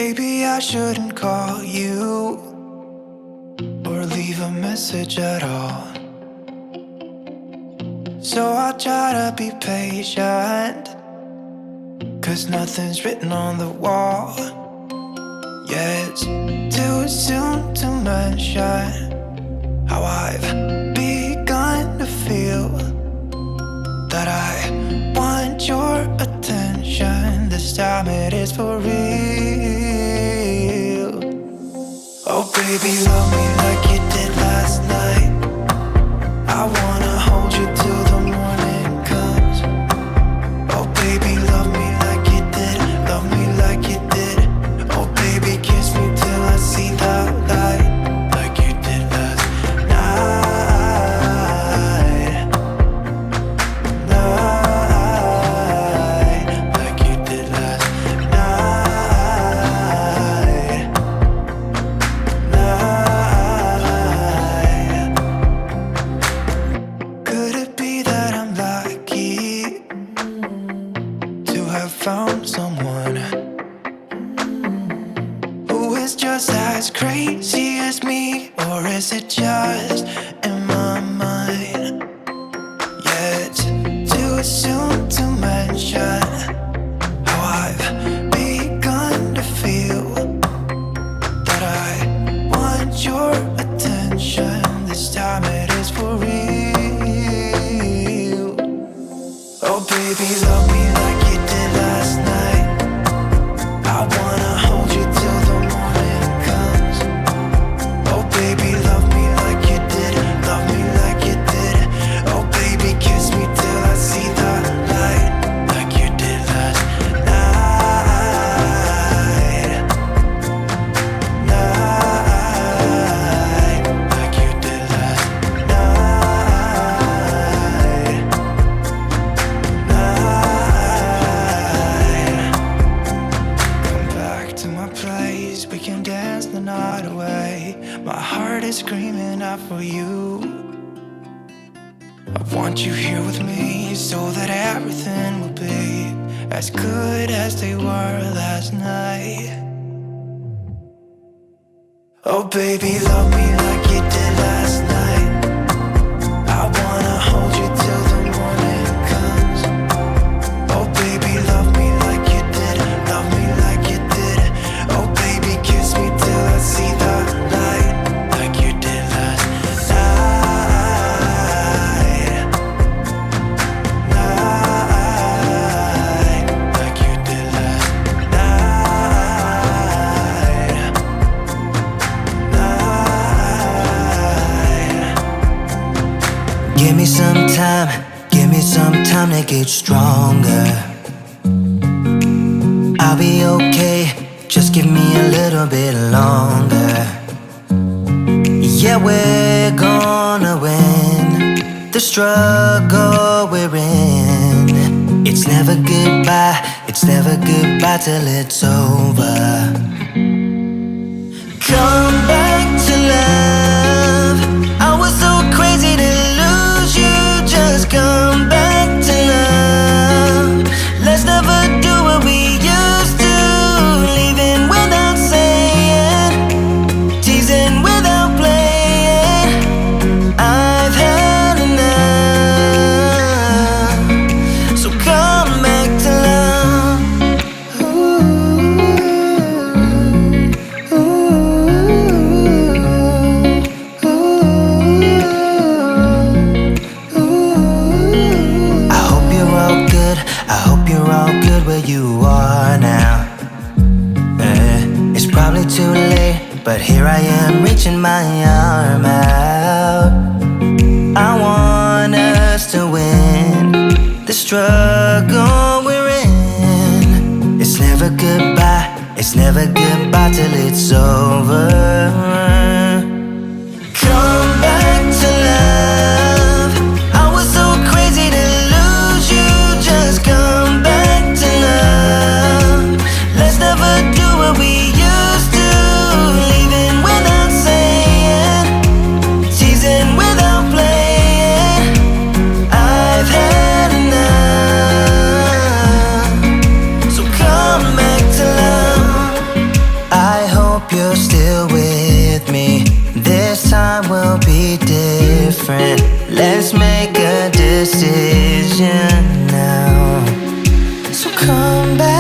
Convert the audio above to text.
Maybe I shouldn't call you or leave a message at all. So I'll try to be patient, 'cause nothing's written on the wall. Yeah, it's too soon to mention how I've begun to feel that I want your attention. This time it is for real. Oh baby, love me like you did last night. I wanna hold you till the morning comes. Oh baby, love me like you did. Love me like you did. Oh baby, kiss me till I see the light, like you did last night. Night, like you did last night. Night. Could it be that I'm lucky to have found someone who is just as crazy as me? Or is it just in my mind? Yeah, it's too soon to mention how I've begun to feel that I want your attention. This time it is for real. Oh baby, love me like you did last night. I wanna hold you till the morning comes. Oh baby, love me like you did. Love me like you did. Oh baby, kiss me till I see the light, like you did last night. Night, like you did last night. Night. Come back to my place, we can dance the night away. My heart is screaming out for you. I want you here with me so that everything will be as good as they were last night. Oh baby, love me like you did last night. I wanna hold you till the morning comes. Oh baby, love me like you did. Love me like you did. Oh baby, kiss me till I see the light, like you did last night. Night, like you did last night. Night. Give me some time to get stronger. I'll be okay, just give me a little bit longer. Yeah, we're gonna win the struggle we're in. It's never goodbye till it's over. Come back to love. I was so crazy to lose you. Just come back to love. Let's never do what we used to. Leaving without saying, teasing without playing. I've had enough. So come back to love. I hope you're all good where you are now. It's probably too late, but here I am reaching my arm out. I want us to win the struggle we're in. It's never goodbye till it's over. Come back to love. I was so crazy to lose you. Just come back to love. Let's never do what we used to. Leaving without saying, teasing without playing. I've had enough. So come back to love. come back.